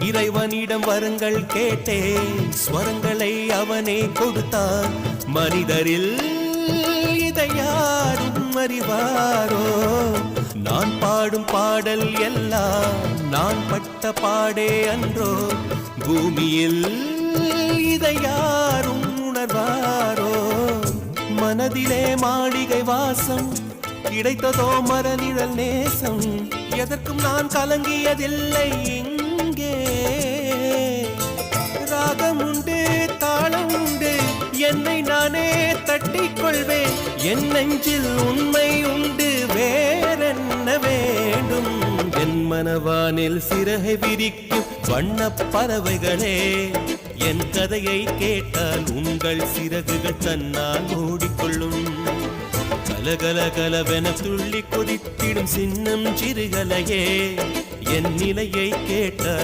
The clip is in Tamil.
இறைவனிடம் வரங்கள் கேட்டேன், ஸ்வரங்களை அவனே கொடுத்தான். மனிதரில் இதை யாரும் அறிவாரோ? நான் பாடும் பாடல் எல்லாம் நான் பட்ட பாடே அன்றோ? பூமியில் இதை யாரும் உணர்வாரோ? மனதிலே மாளிகை வாசம், கிடைத்ததோ மரநிழல் நேசம். எதற்கும் நான் கலங்கியதில்லை. இங்கே ராகம் உண்டு, தாளம் உண்டு, என்னை நானே தட்டிக் கொள்வேன். என் நெஞ்சில் உண்மை உண்டு, வேறென்ன வேண்டும்? என் மனவானில் சிறகை விரிக்கும் வண்ணப் பறவைகளே, என் கதையை கேட்டால் உங்கள் சிறகுகள் தன்னால் மூடிக்கொள்ளும். கலகல கலவென துள்ளி கொதித்திடும் சின்னம் சிறுகலையே, என் நிலையை கேட்டால்